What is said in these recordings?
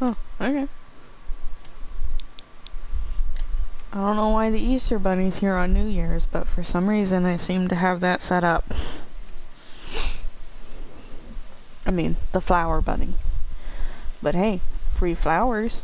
Oh, okay. I don't know why the Easter Bunny's here on New Year's, but for some reason I seem to have that set up. I mean, the flower bunny. But hey, free flowers.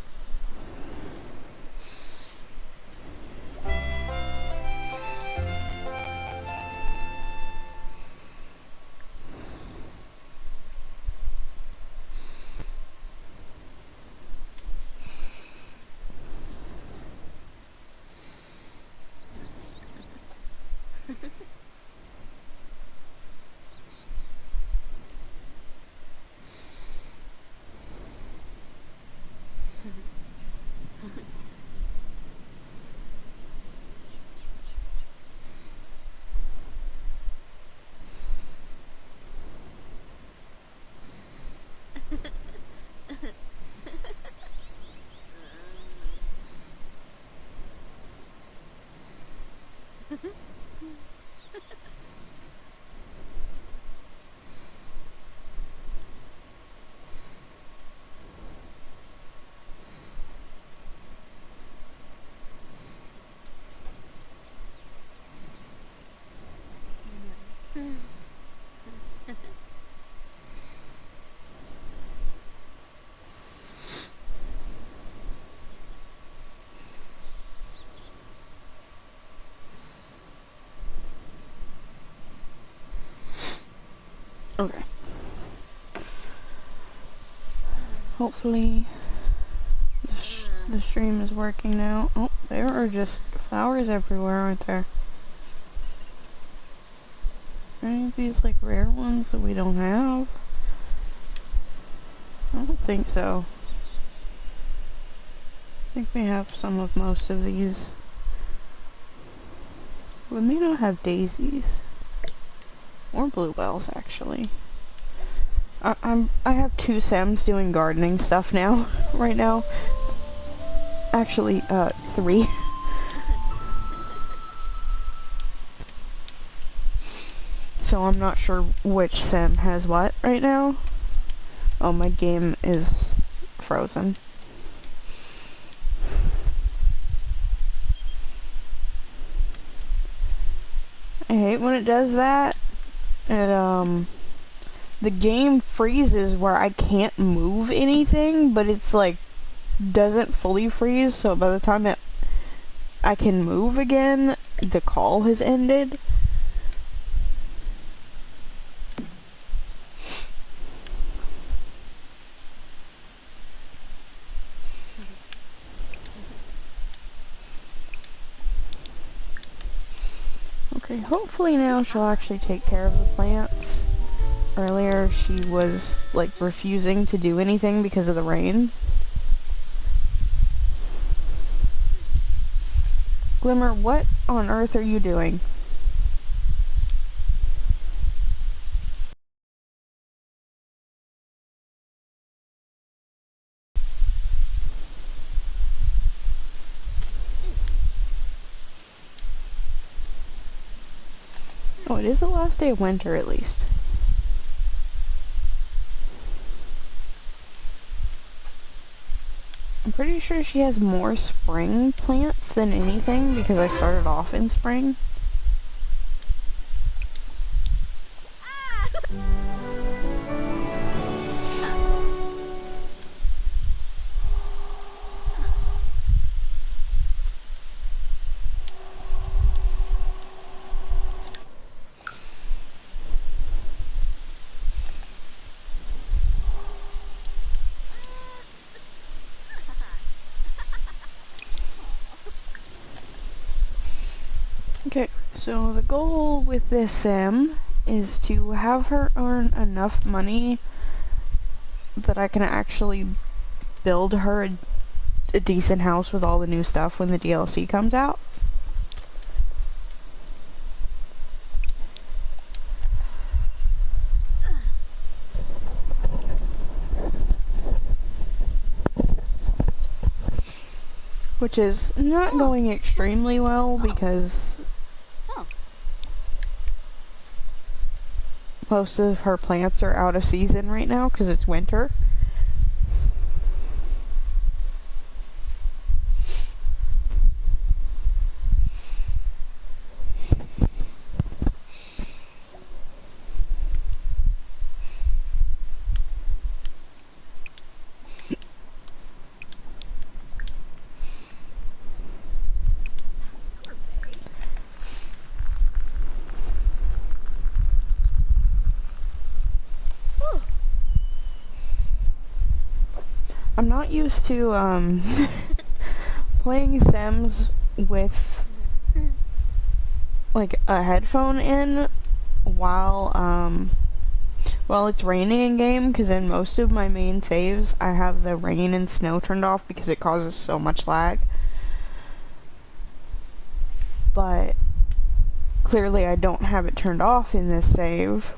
Okay. Hopefully the stream is working now. Oh, there are just flowers everywhere, aren't there? Are any of these like rare ones that we don't have? I don't think so. I think we have some of most of these. We may not have daisies. Or bluebells, actually. I have 2 Sims doing gardening stuff now, right now. Actually, 3. So I'm not sure which Sim has what right now. Oh, my game is frozen. I hate when it does that. It, the game freezes where I can't move anything, but it's like, doesn't fully freeze, so by the time I can move again, the call has ended. Okay, hopefully now she'll actually take care of the plants. Earlier she was like refusing to do anything because of the rain. Glimmer, what on earth are you doing? Oh, it is the last day of winter at least. I'm pretty sure she has more spring plants than anything because I started off in spring. Okay, so the goal with this Sim is to have her earn enough money that I can actually build her a decent house with all the new stuff when the DLC comes out. Which is not going extremely well because most of her plants are out of season right now because it's winter. I'm not used to playing Sims with like a headphone in while it's raining in game, because in most of my main saves I have the rain and snow turned off because it causes so much lag. But clearly I don't have it turned off in this save.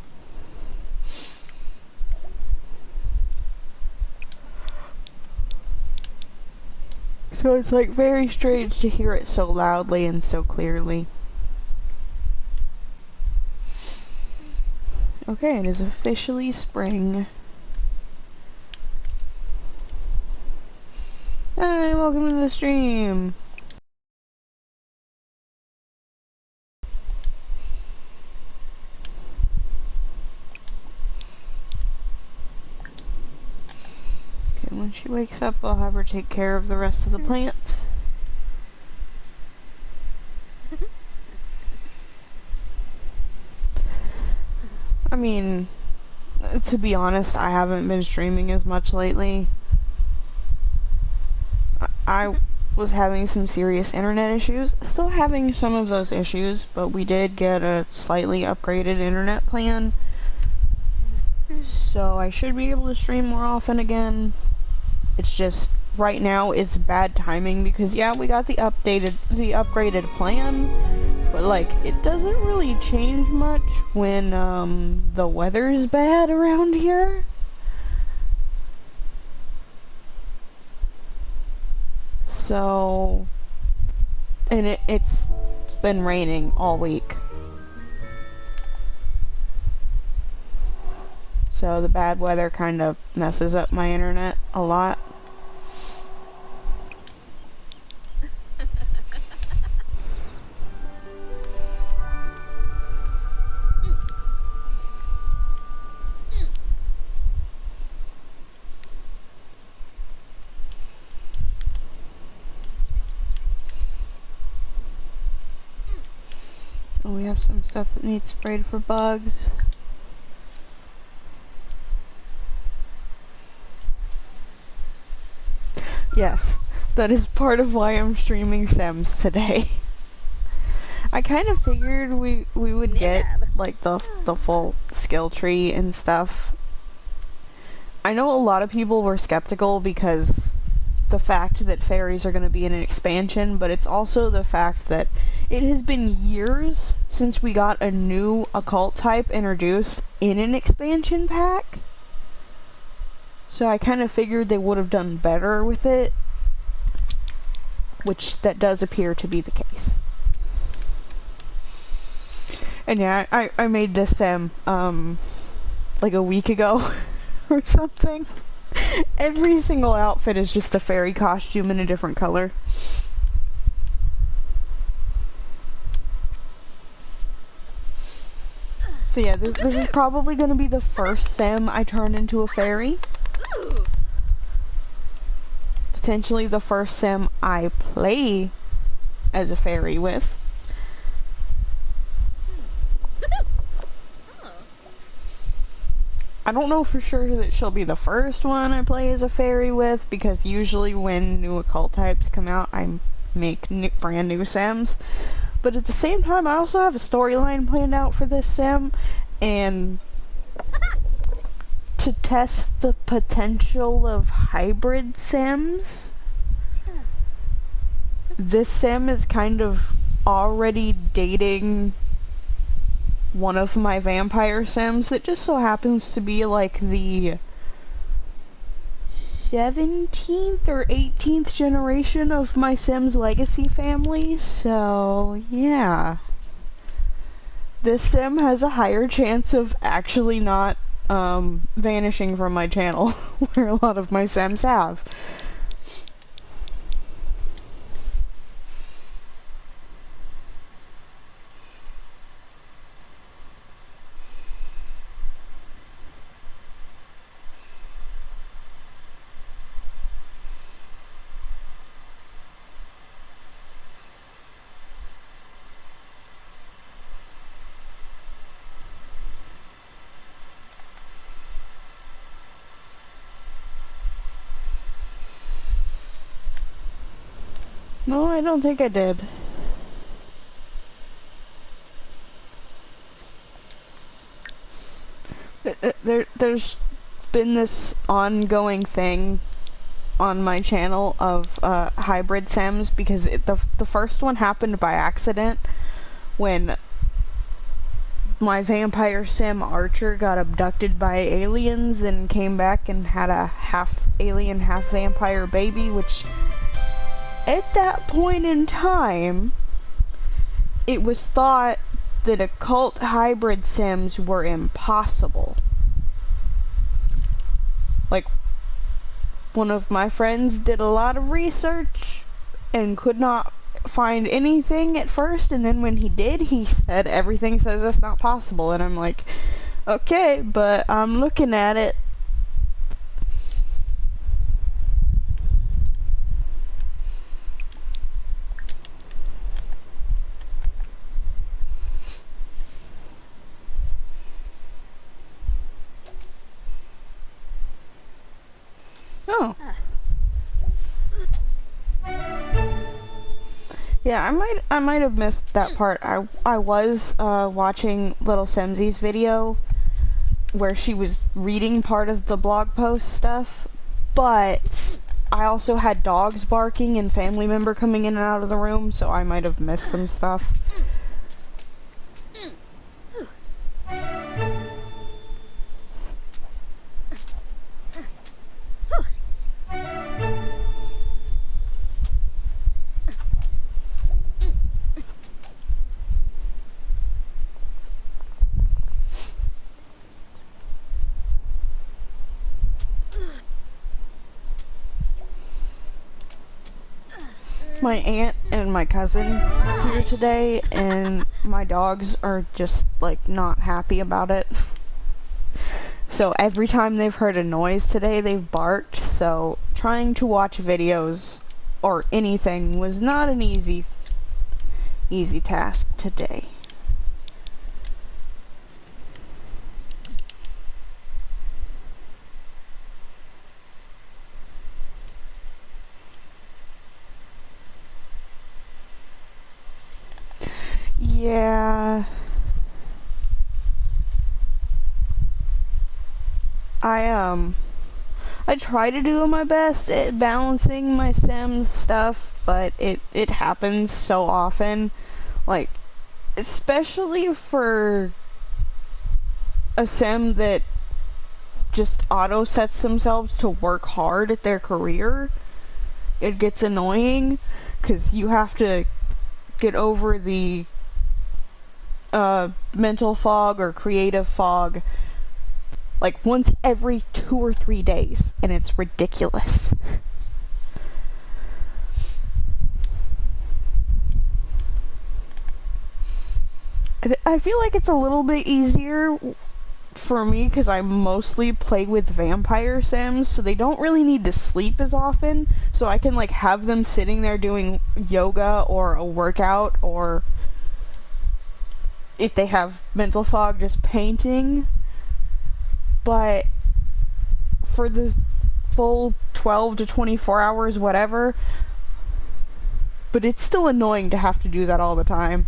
So it's like very strange to hear it so loudly and so clearly. Okay, it is officially spring. Hi, welcome to the stream. Okay, when she wakes up, I'll have her take care of the rest of the plants. I mean, to be honest, I haven't been streaming as much lately. I was having some serious internet issues. Still having some of those issues, but we did get a slightly upgraded internet plan. So I should be able to stream more often again. It's just, right now, it's bad timing because, yeah, we got the upgraded plan, but, like, it doesn't really change much when, the weather's bad around here. So, and it's been raining all week. So the bad weather kind of messes up my internet a lot. Oh, we have some stuff that needs sprayed for bugs. Yes, that is part of why I'm streaming Sims today. I kind of figured we would get like the full skill tree and stuff. I know a lot of people were skeptical because the fact that fairies are going to be in an expansion, but it's also the fact that it has been years since we got a new occult type introduced in an expansion pack. So I kind of figured they would have done better with it, which that does appear to be the case. And yeah, I made this Sim, like a week ago or something. Every single outfit is just a fairy costume in a different color. So yeah, this is probably going to be the first Sim I turn into a fairy. Potentially the first Sim I play as a fairy with. I don't know for sure that she'll be the first one I play as a fairy with, because usually when new occult types come out, I make brand new Sims. But at the same time, I also have a storyline planned out for this Sim, and to test the potential of hybrid Sims, this Sim is kind of already dating one of my vampire Sims that just so happens to be like the 17th or 18th generation of my Sims Legacy family, so yeah. This Sim has a higher chance of actually not vanishing from my channel, where a lot of my Sims have. No, I don't think I did. There's been this ongoing thing on my channel of hybrid sims because the first one happened by accident when my vampire sim Archer got abducted by aliens and came back and had a half alien, half vampire baby, which at that point in time it was thought that occult hybrid sims were impossible. Like, one of my friends did a lot of research and could not find anything at first, and then when he did, he said everything says that's not possible, and I'm like, okay, but I'm looking at it. Oh. Yeah, I might have missed that part. I was watching Little Semsy's video where she was reading part of the blog post stuff, but I also had dogs barking and family member coming in and out of the room, so I might have missed some stuff. My aunt and my cousin are here today, and my dogs are just, like, not happy about it. So every time they've heard a noise today, they've barked, so trying to watch videos or anything was not an easy task today. Yeah. I try to do my best at balancing my Sims stuff, but it happens so often. Like, especially for a Sim that just auto sets themselves to work hard at their career, it gets annoying, because you have to get over the mental fog or creative fog like once every 2 or 3 days, and it's ridiculous. I feel like it's a little bit easier for me because I mostly play with vampire sims, so they don't really need to sleep as often, so I can like have them sitting there doing yoga or a workout, or if they have mental fog, just painting. But for the full 12 to 24 hours, whatever, but it's still annoying to have to do that all the time.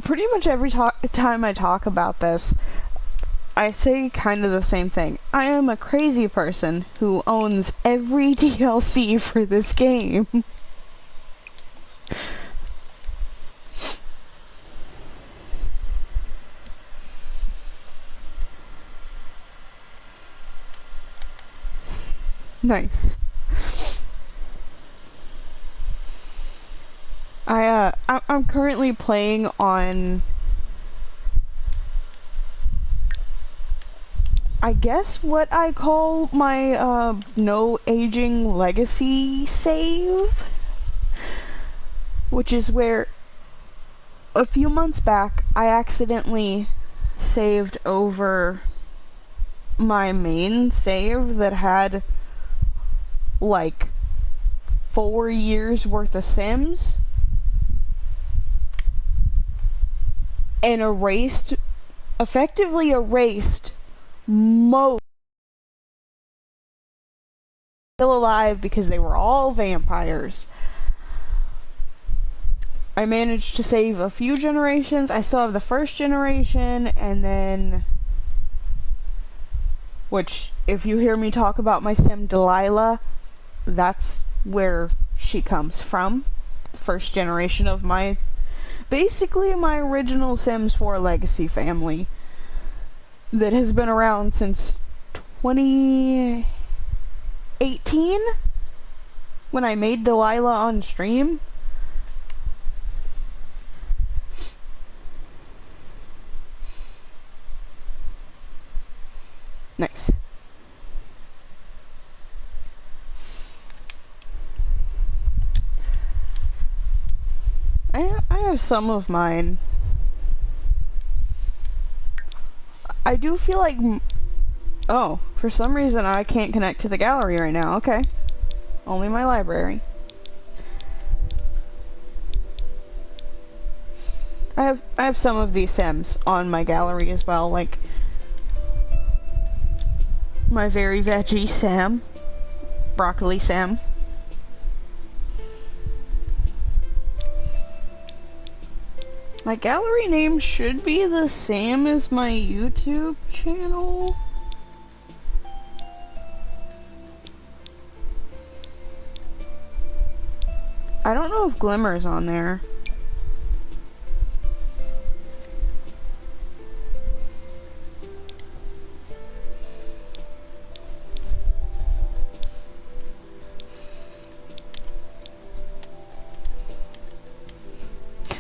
Pretty much every time I talk about this, I say kind of the same thing. I am a crazy person who owns every DLC for this game. Nice. I'm currently playing on, I guess what I call my no aging legacy save, which is where a few months back I accidentally saved over my main save that had like 4 years worth of Sims and effectively erased most still alive because they were all vampires. I managed to save a few generations. I still have the first generation, and then, which, if you hear me talk about my sim Delilah, that's where she comes from. First generation of basically my original Sims 4 Legacy family that has been around since 2018 when I made Delilah on stream. Nice. I have some of mine. I do feel like... Oh, for some reason I can't connect to the gallery right now. Okay. Only my library. I have some of these Sims on my gallery as well, like my very veggie Sam, broccoli Sam. My gallery name should be the same as my YouTube channel. I don't know if Glimmer's on there.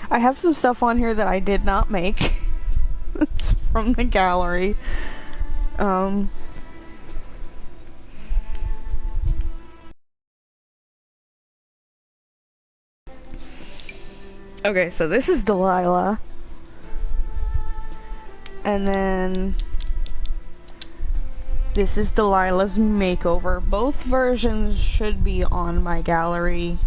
I have some stuff on here that I did not make. It's from the gallery. Okay, so this is Delilah. And then this is Delilah's makeover. Both versions should be on my gallery.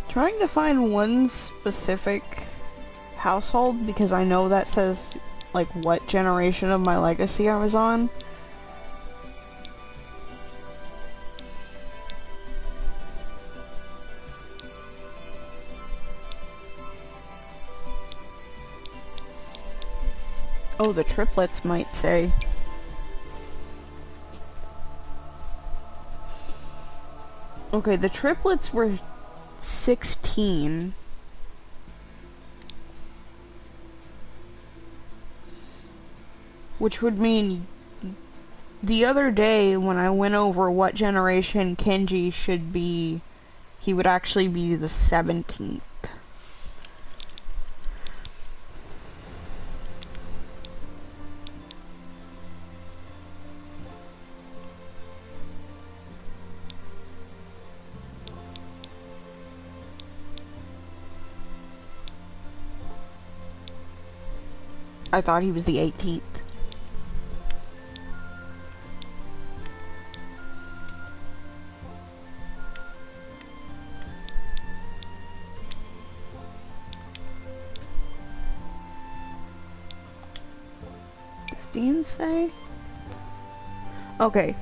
Trying to find one specific household because I know that says like what generation of my legacy I was on. Oh, the triplets might say. Okay, the triplets were 16. Which would mean the other day when I went over what generation Kenji should be, he would actually be the 17th. I thought he was the 18th. Does Dean say? Okay.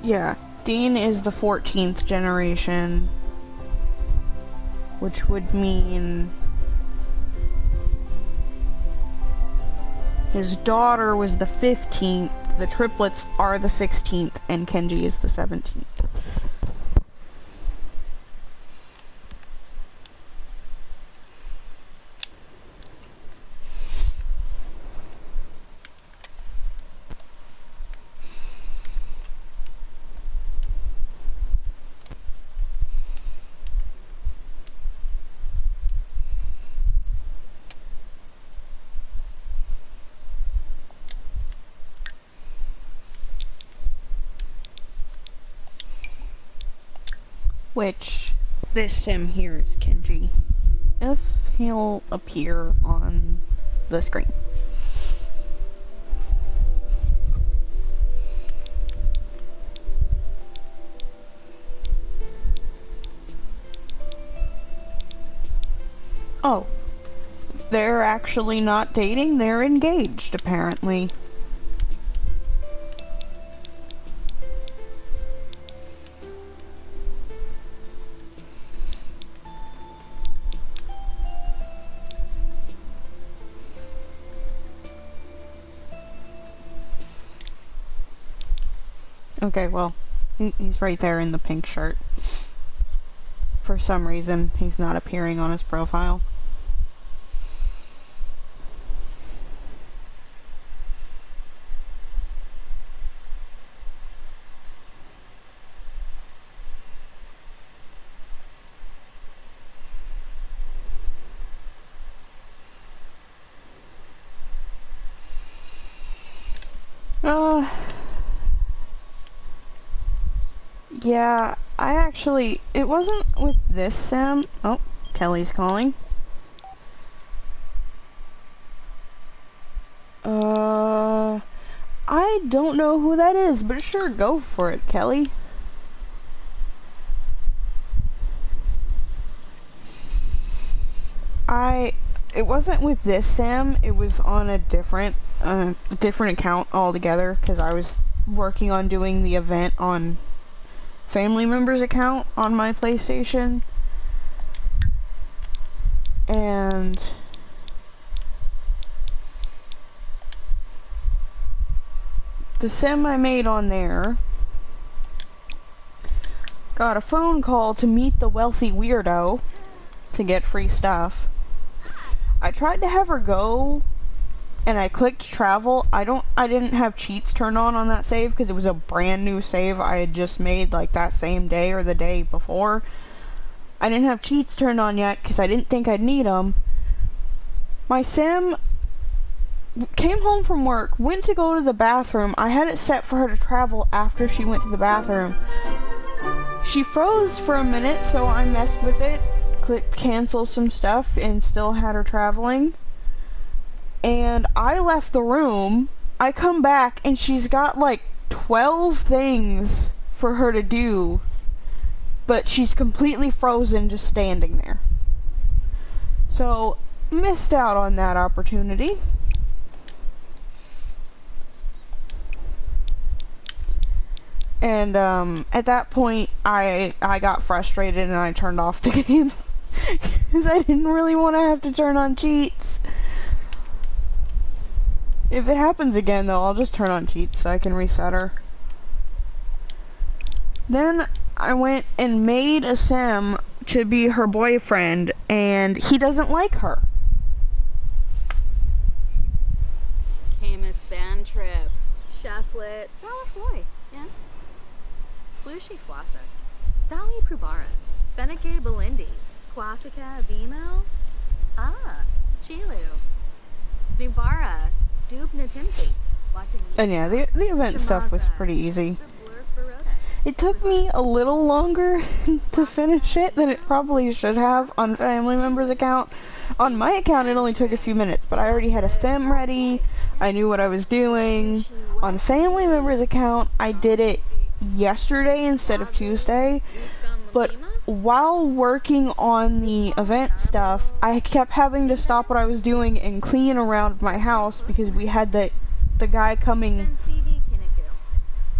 Yeah, Dean is the 14th generation, which would mean his daughter was the 15th, the triplets are the 16th, and Kenji is the 17th. Which, this sim here is Kenji, if he'll appear on the screen. Oh, they're actually not dating, they're engaged, apparently. Okay, well, he's right there in the pink shirt. For some reason, he's not appearing on his profile. Yeah, it wasn't with this sim. Oh, Kelly's calling. I don't know who that is, but sure, go for it, Kelly. It wasn't with this sim, it was on a different account altogether, because I was working on doing the event on family members account on my PlayStation, and the sim I made on there got a phone call to meet the wealthy weirdo to get free stuff. I tried to have her go, and I clicked travel. I didn't have cheats turned on that save because it was a brand new save I had just made like that same day or the day before. I didn't have cheats turned on yet because I didn't think I'd need them. My sim came home from work, went to go to the bathroom. I had it set for her to travel after she went to the bathroom. She froze for a minute, so I messed with it, clicked cancel some stuff, and still had her traveling. And I left the room. I come back and she's got like 12 things for her to do, but she's completely frozen just standing there. So, missed out on that opportunity. And at that point I got frustrated and I turned off the game because I didn't really want to have to turn on cheats. If it happens again, though, I'll just turn on cheats so I can reset her. Then I went and made a sim to be her boyfriend, and he doesn't like her. Camus band trip. Cheflet. Floy. Yeah. Flushi Flassa. Dali Prubara. Seneca Belindi. Quafika Bimo. Chilu. Snubara. Dubna Timothy. And yeah, the event stuff was pretty easy. It took me a little longer to finish it than it probably should have on family members' account. On my account it only took a few minutes, but I already had a sim ready, I knew what I was doing. On family members' account I did it yesterday instead of Tuesday, but while working on the event stuff, I kept having to stop what I was doing and clean around my house because we had the guy coming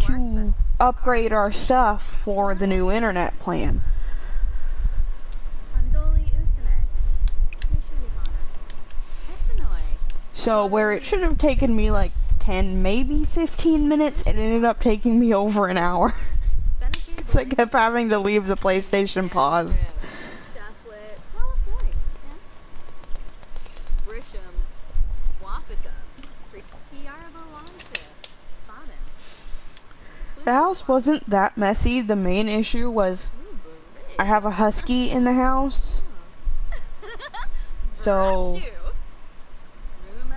to upgrade our stuff for the new internet plan. Andoli Usenet. Smishulihana. Ethanoi. So where it should have taken me like 10, maybe 15 minutes, it ended up taking me over an hour. Seneke Because I kept having to leave the PlayStation paused. Shaflet. Walafoy. Yeah. Grisham. Wapita. Kiarabo Lonsa. Spaden. The house wasn't that messy. The main issue was I have a husky in the house. So,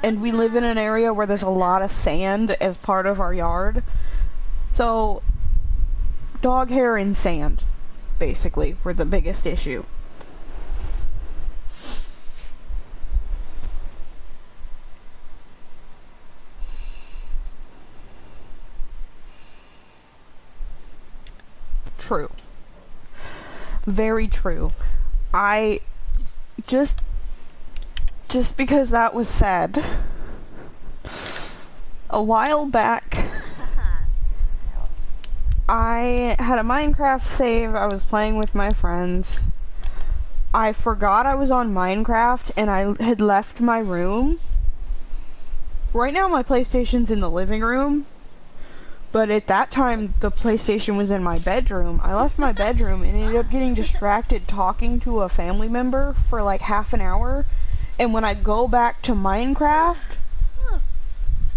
and we live in an area where there's a lot of sand as part of our yard. So, dog hair and sand, basically, were the biggest issue. True. Very true. I just because that was said, a while back I had a Minecraft save. I was playing with my friends. I forgot I was on Minecraft and I had left my room. Right now my PlayStation's in the living room, but at that time the PlayStation was in my bedroom. I left my bedroom and ended up getting distracted talking to a family member for like half an hour. And when I go back to Minecraft,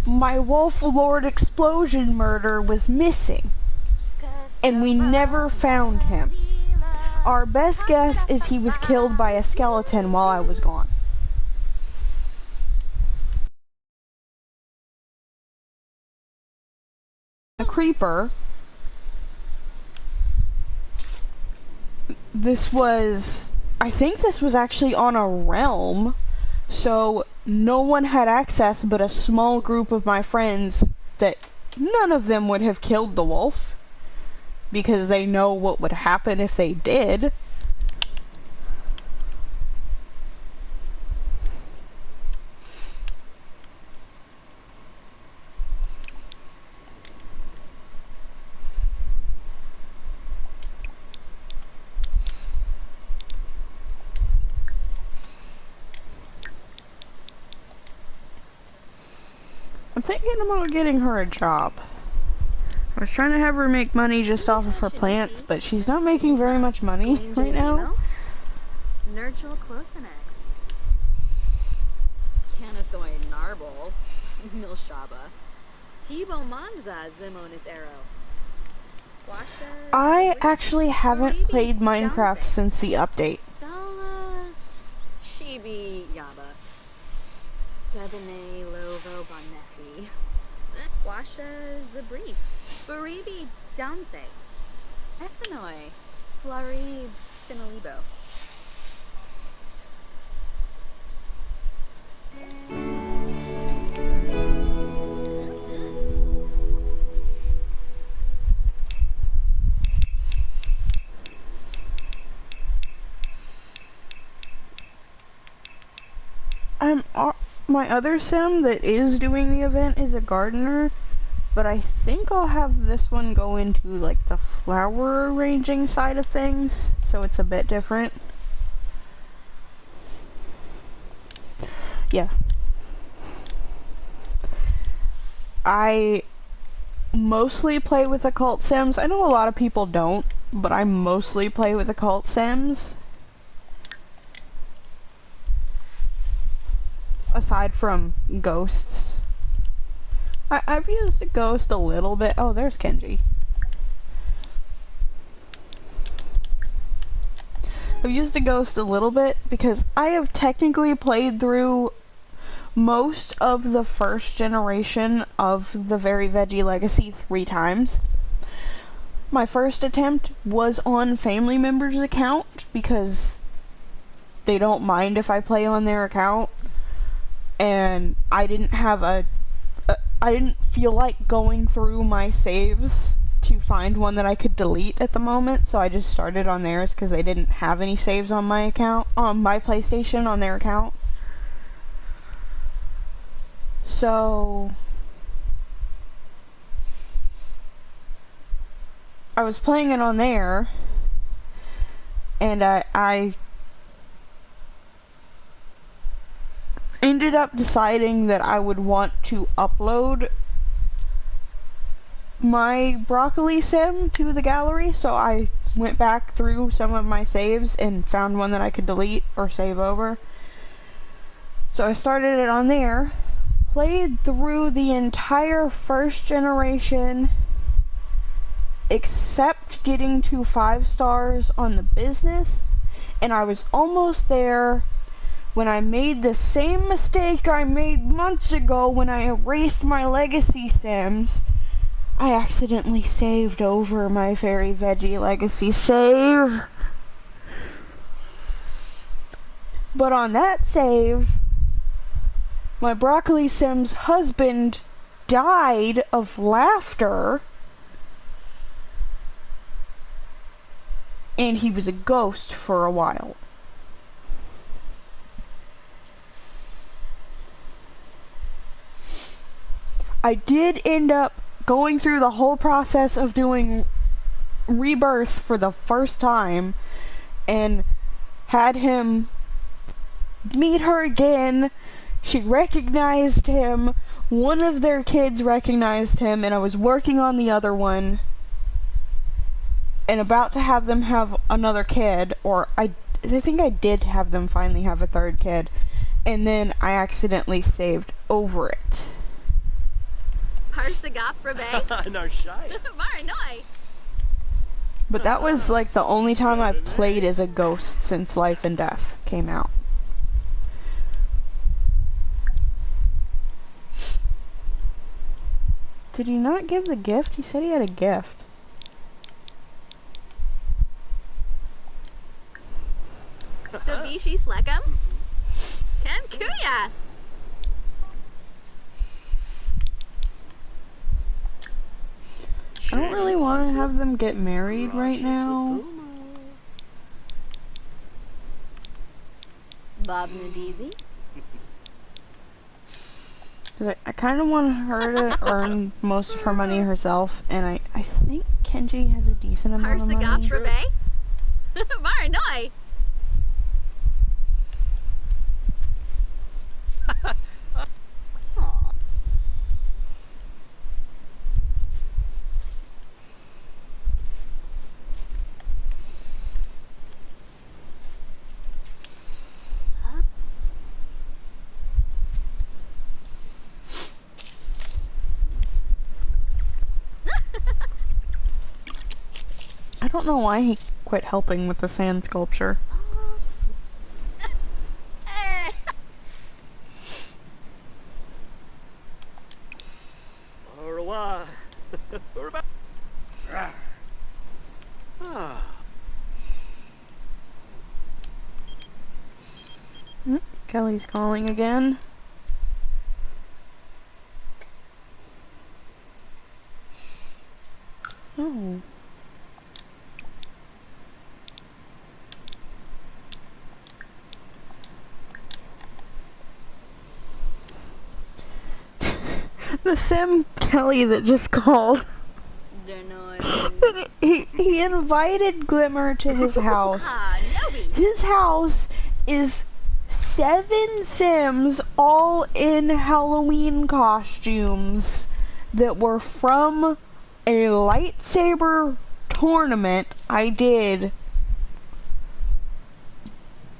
my Wolf Lord Explosion murder was missing. And we never found him. Our best guess is he was killed by a skeleton while I was gone. The creeper. I think this was actually on a realm, so no one had access but a small group of my friends that none of them would have killed the wolf, because they know what would happen if they did. I'm thinking about getting her a job. I was trying to have her make money just off of her plants, but she's not making very much money right now. Nurgle Closenex. Canathoy Narble. Milshaba. Tibo Manza Zimonis Arrow. I actually haven't played Minecraft since the update. Dala Chibi Yaba. Febine Lovo Bonefi. Washa Zabrief. Baribi Downsay. Ethanoi. Flari Finalibo. My other sim that is doing the event is a gardener, but I think I'll have this one go into like the flower arranging side of things, so it's a bit different. Yeah. I mostly play with occult sims. I know a lot of people don't, but I mostly play with occult sims. Aside from ghosts. I've used a ghost a little bit. Oh, there's Kenji. I've used a ghost a little bit because I have technically played through most of the first generation of the Very Veggie Legacy 3 times. My first attempt was on family members' account because they don't mind if I play on their account. And I didn't have I didn't feel like going through my saves to find one that I could delete at the moment, so I just started on theirs because they didn't have any saves on my account, on my PlayStation, on their account. So I was playing it on there, and I ended up deciding that I would want to upload my broccoli sim to the gallery, so I went back through some of my saves and found one that I could delete or save over. So I started it on there, played through the entire first generation except getting to 5 stars on the business, and I was almost there when I made the same mistake I made months ago when I erased my legacy sims. I accidentally saved over my Fairy Veggie legacy save. But on that save, my broccoli sim's husband died of laughter, and he was a ghost for a while. I did end up going through the whole process of doing Rebirth for the first time and had him meet her again. She recognized him. One of their kids recognized him, and I was working on the other one and about to have them have another kid, or I think I did have them finally have a third kid, and then I accidentally saved over it. Harsagap Rabe? No shy. Maranoi. But that was like the only time I've played as a ghost since Life and Death came out. Did he not give the gift? He said he had a gift. Davishi Slekam? Ken Kuya. I don't really want to have them get married right now. Bob Nadizi? Cause I kind of want her to earn most of her money herself, and I think Kenji has a decent amount of money. Harsagap Rabe? Maranoi. I don't know why he quit helping with the sand sculpture. Kelly's calling again. Oh. The Sim Kelly that just called. he invited Glimmer to his house. His house is 7 Sims all in Halloween costumes that were from a lightsaber tournament I did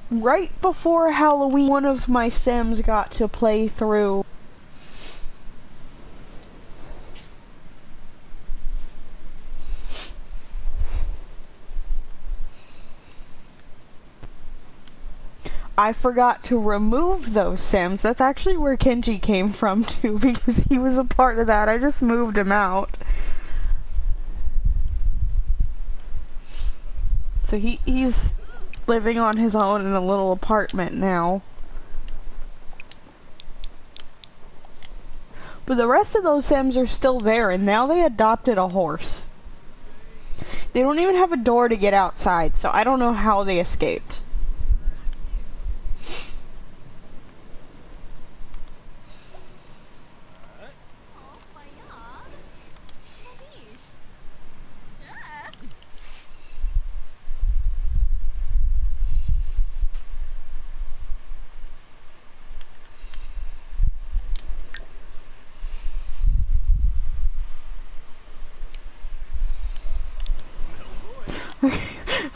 right before Halloween. One of my Sims got to play through. I forgot to remove those Sims. That's actually where Kenji came from too, because he was a part of that. I just moved him out. So he's living on his own in a little apartment now. But the rest of those Sims are still there, and now they adopted a horse. They don't even have a door to get outside, so I don't know how they escaped.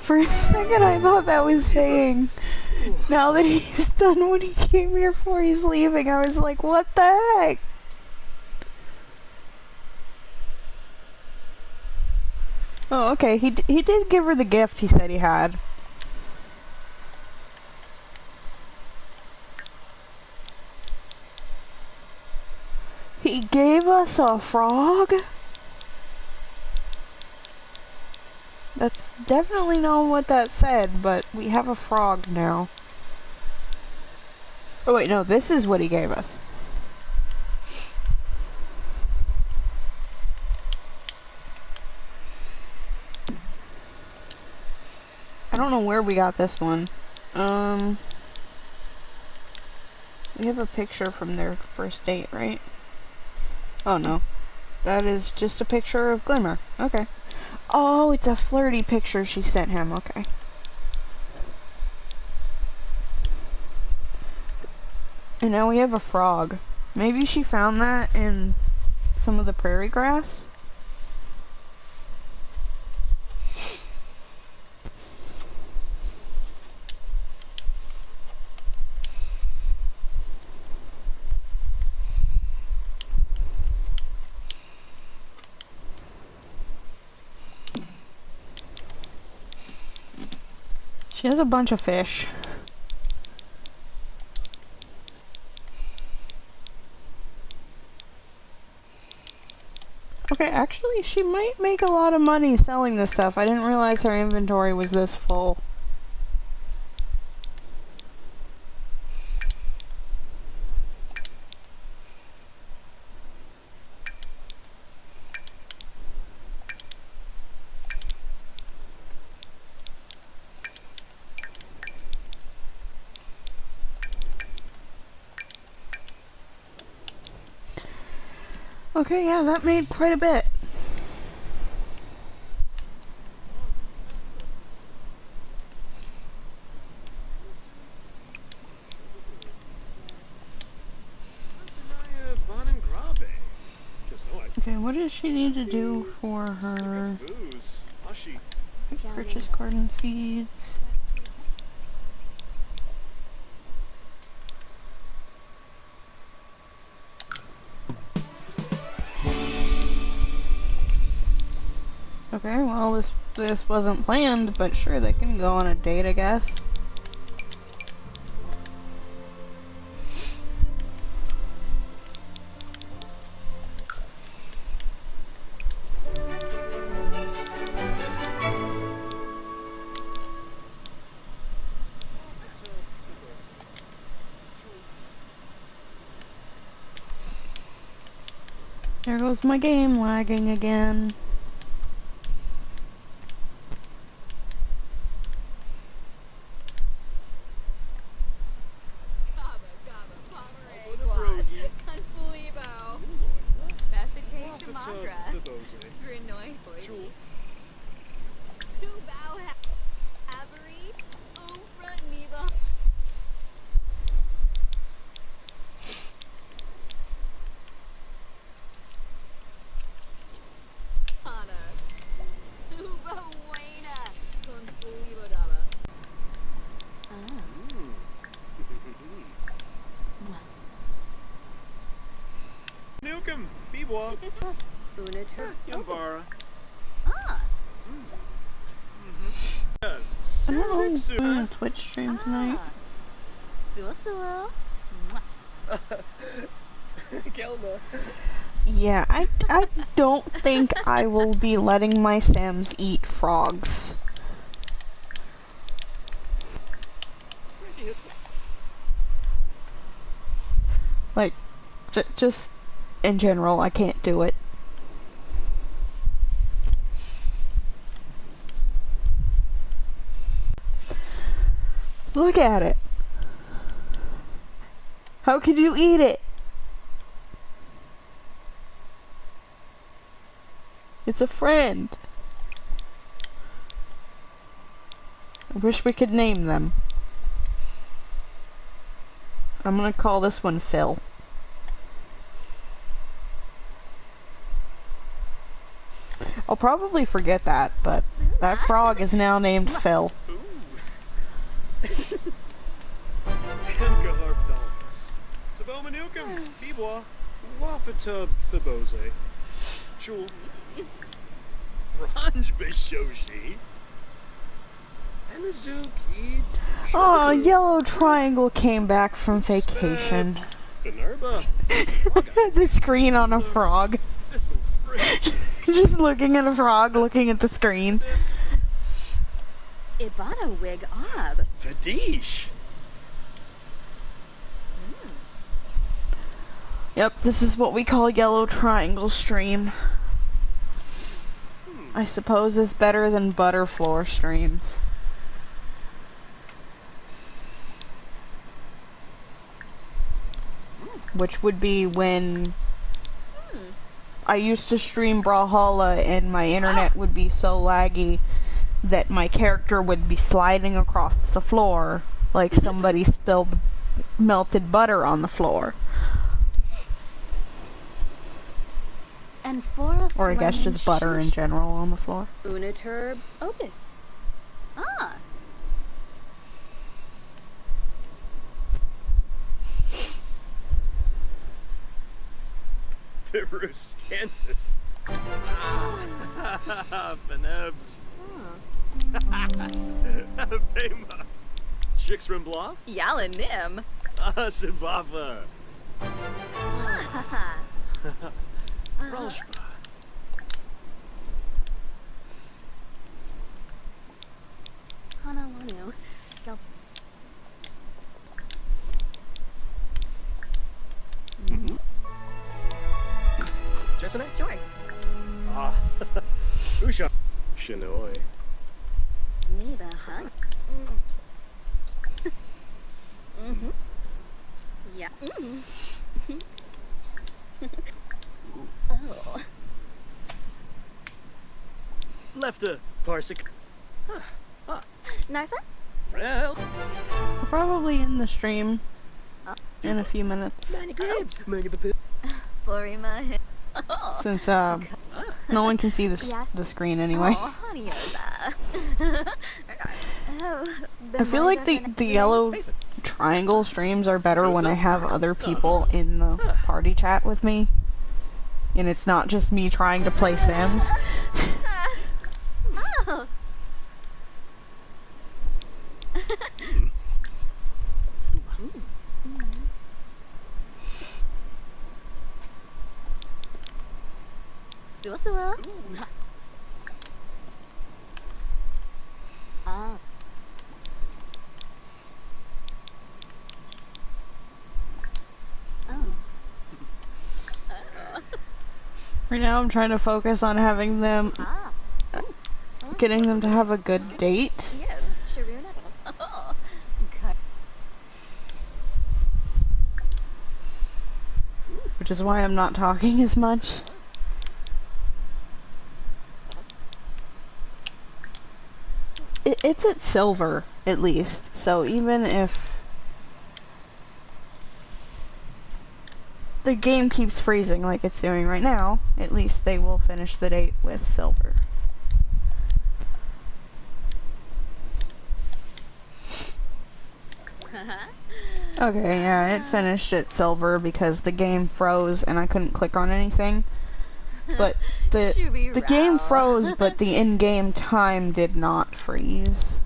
For a second I thought that was saying, now that he's done what he came here for, he's leaving. I was like, what the heck? Oh, okay, he did give her the gift he said he had. He gave us a frog? That's definitely not what that said, but we have a frog now. Oh wait, no, this is what he gave us. I don't know where we got this one. We have a picture from their first date, right? Oh no. That is just a picture of Glimmer. Okay. Oh, it's a flirty picture she sent him. Okay. And now we have a frog. Maybe she found that in some of the prairie grass? She has a bunch of fish. Okay, actually, she might make a lot of money selling this stuff. I didn't realize her inventory was this full. Okay, yeah, that made quite a bit. Okay, what does she need to do for her purchase garden seeds? Okay, well, this wasn't planned, but sure, they can go on a date, I guess. There goes my game lagging again. Nukem, Bebwa, Yambara. Ah. I don't know, I'm on a Twitch stream tonight. Suo. Kelma. Yeah, I don't think I will be letting my Sims eat frogs. Like, just in general, I can't do it. Look at it. How could you eat it? It's a friend. I wish we could name them. I'm gonna call this one Phil. I'll probably forget that, but That frog is now named Phil. Ooh. Hemka Dolphus. Sabomanukum, Bibwa, Wafatub Fibose. Jewel. Franj Bishoshi. Enizuki. Oh, Yellow Triangle came back from vacation. Finerba. The screen on a frog. Thistle Fridge. Just looking at a frog, looking at the screen. Ibana wig ob. Vadish. Yep, this is what we call Yellow Triangle stream. I suppose it's better than Butterfloor streams. Which would be when I used to stream Brawlhalla and my internet would be so laggy that my character would be sliding across the floor like somebody spilled melted butter on the floor. And for a Or I guess just butter in general on the floor. Uniturb opus. Ah. Belarus, Kansas. Benebs. Bema. Chixrimbloff. Yala nim. Sibava. Ralshba. Hanawanu. Go. Jessene? Sure. Ah. Usha. Shinoi. Neba, huh? Mm-hmm. Yeah. Mm-hmm. Oh. Lefta. Parsik. Narfa? Well. Probably in the stream in a few minutes. Borima. Oh. Since no one can see the screen anyway. Oh, honey, I feel like the Yellow Triangle streams are better when I have other people in the party chat with me. And it's not just me trying to play Sims. Oh. Suwa. Ah. Oh. Right now I'm trying to focus on having them, Ah. getting them to have a good date. Yes, Sharuna. Oh. God. Which is why I'm not talking as much. It's at silver, at least, so even if the game keeps freezing like it's doing right now, at least they will finish the date with silver. Okay, yeah, it finished at silver because the game froze and I couldn't click on anything. But the game froze, but the in-game time did not freeze.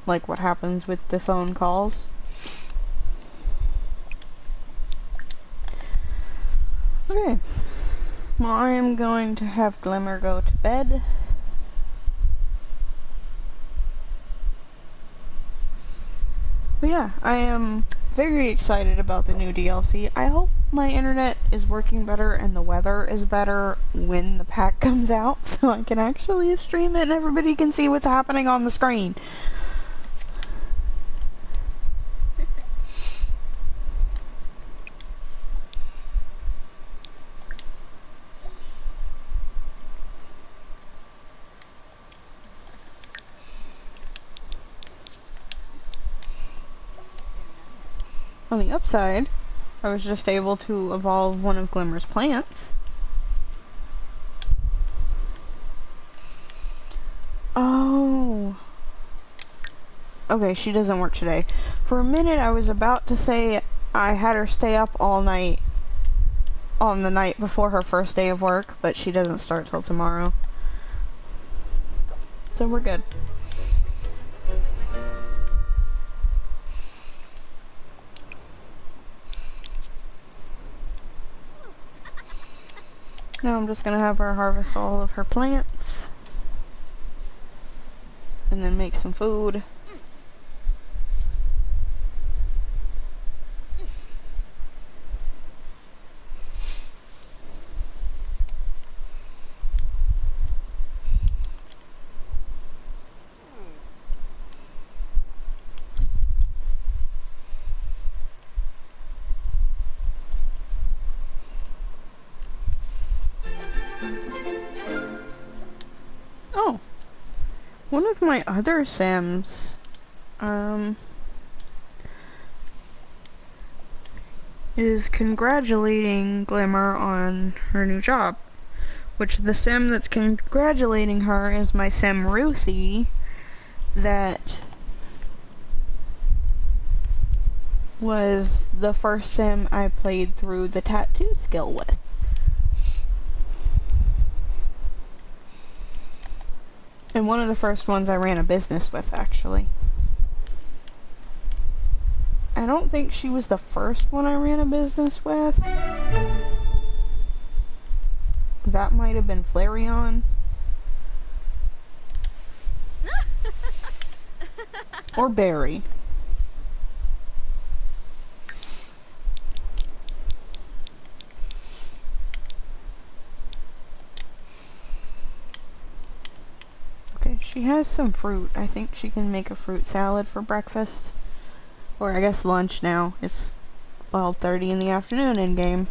Like what happens with the phone calls. Okay. Well, I am going to have Glimmer go to bed. But yeah, I am very excited about the new DLC. I hope my internet is working better and the weather is better when the pack comes out so I can actually stream it and everybody can see what's happening on the screen. On the upside, I was just able to evolve one of Glimmer's plants. Okay, she doesn't work today. For a minute, I was about to say I had her stay up all night on the night before her first day of work, but she doesn't start till tomorrow. So we're good. Now I'm just gonna have her harvest all of her plants. And then make some food. Oh, one of my other Sims, is congratulating Glimmer on her new job. Which the Sim that's congratulating her is my Sim Ruthie, that was the first Sim I played through the tattoo skill with. And one of the first ones I ran a business with, actually. I don't think she was the first one I ran a business with. That might have been Flareon. Or Barry. Okay, she has some fruit. I think she can make a fruit salad for breakfast. Or I guess lunch now. It's 12:30 in the afternoon in game.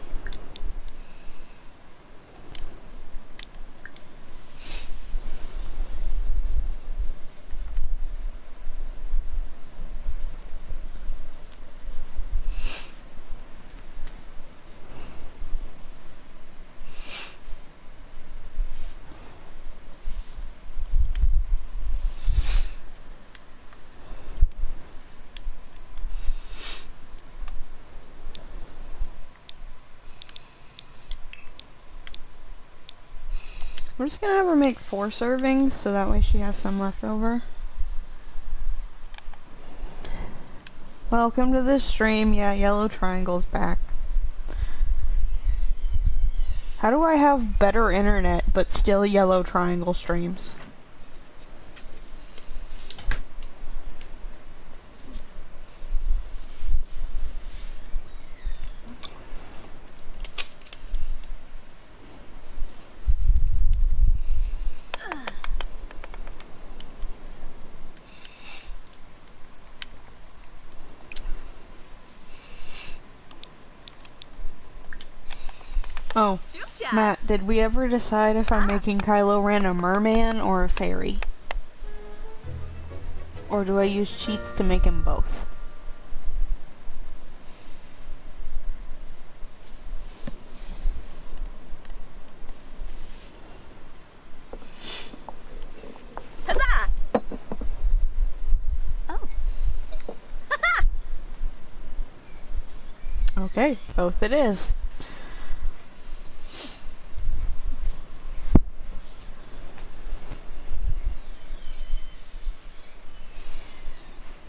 We're just gonna have her make 4 servings, so that way she has some left over. Welcome to the stream. Yeah, Yellow Triangle's back. How do I have better internet, but still Yellow Triangle streams? Oh, Matt, did we ever decide if I'm making Kylo Ren a merman or a fairy? Or do I use cheats to make him both? Huzzah! Oh. Okay, both it is.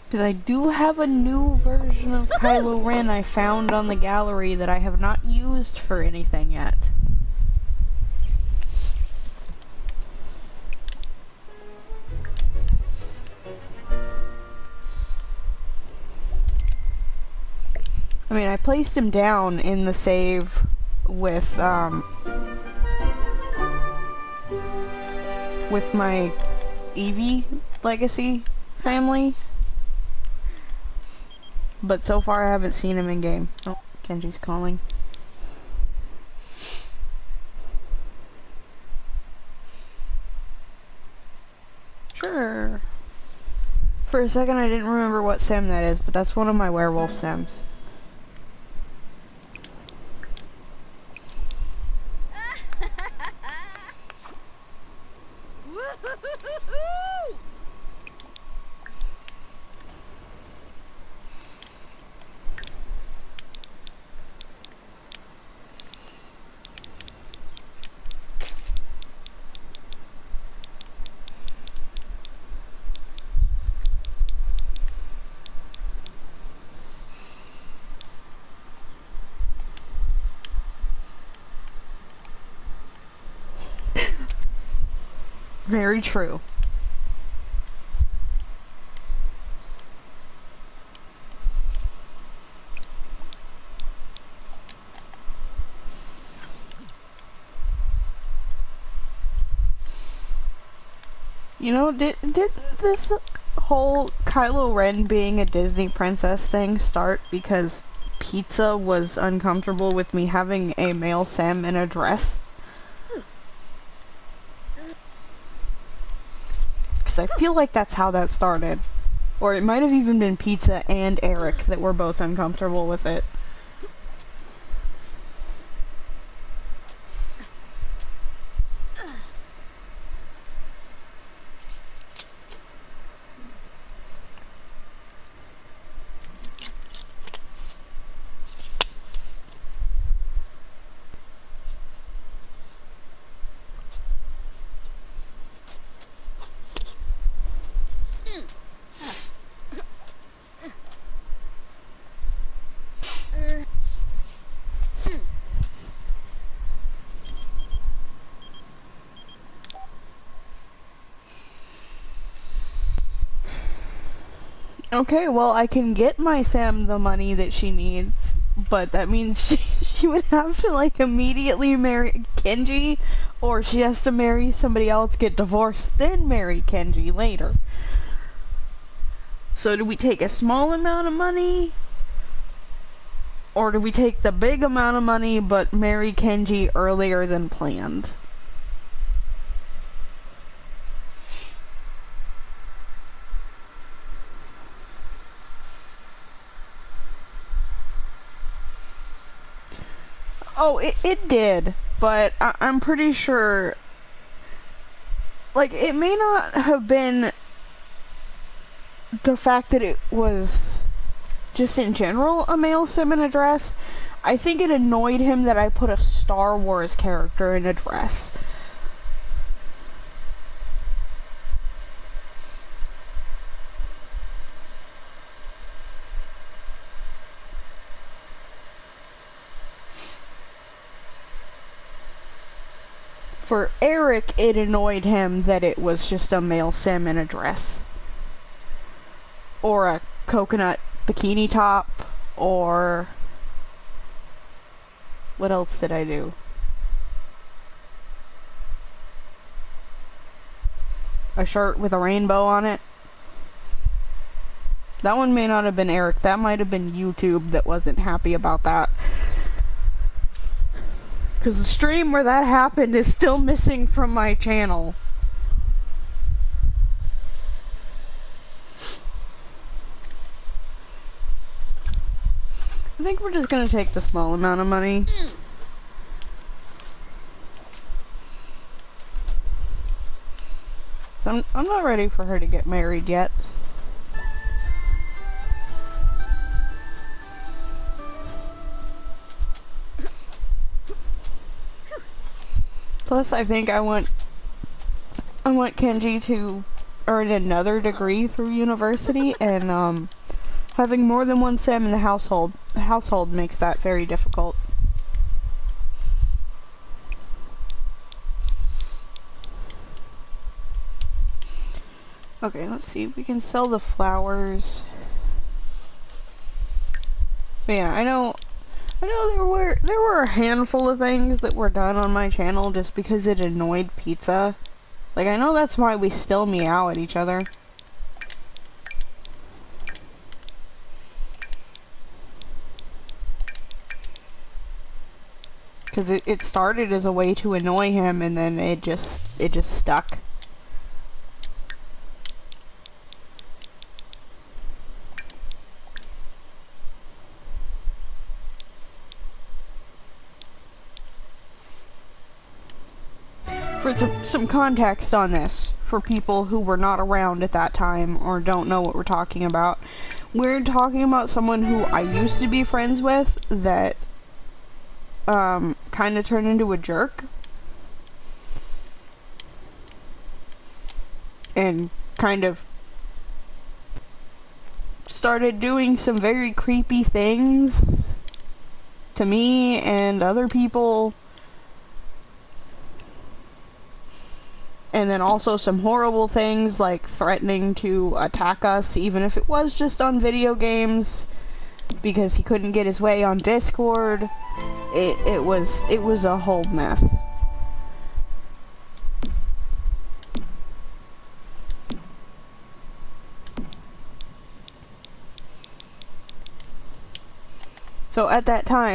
Because I do have a new version of Kylo Ren I found on the gallery that I have not used for anything yet. I mean, I placed him down in the save with my Eevee Legacy family. But so far I haven't seen him in game. Oh, Kenji's calling. Sure. For a second I didn't remember what sim that is, but that's one of my werewolf sims. Very true. You know, did this whole Kylo Ren being a Disney princess thing start because Pizza was uncomfortable with me having a male Sam in a dress? Because I feel like that's how that started. Or it might have even been Pizza and Eric that were both uncomfortable with it. Okay, well, I can get my Sam the money that she needs, but that means she would have to, like, immediately marry Kenji, or she has to marry somebody else, get divorced, then marry Kenji later. So do we take a small amount of money, or do we take the big amount of money but marry Kenji earlier than planned? Oh, it did, but I'm pretty sure, like, it may not have been the fact that it was just in general a male sim in a dress. I think it annoyed him that I put a Star Wars character in a dress. For Eric, it annoyed him that it was just a male sim in a dress. Or a coconut bikini top, or... what else did I do? A shirt with a rainbow on it. That one may not have been Eric, that might have been YouTube that wasn't happy about that. Because the stream where that happened is still missing from my channel. I think we're just gonna take the small amount of money. So I'm not ready for her to get married yet. Plus, I think I want Kenji to earn another degree through university, and having more than one Sam in the household makes that very difficult. Okay, let's see. We can sell the flowers. But yeah, I know there were a handful of things that were done on my channel just because it annoyed Pizza. Like, I know that's why we still meow at each other. Because it started as a way to annoy him, and then it just stuck. For some context on this, for people who were not around at that time or don't know what we're talking about, we're talking about someone who I used to be friends with that kind of turned into a jerk and kind of started doing some very creepy things to me and other people. And then also some horrible things like threatening to attack us, even if it was just on video games, because he couldn't get his way on Discord. It was a whole mess. So at that time,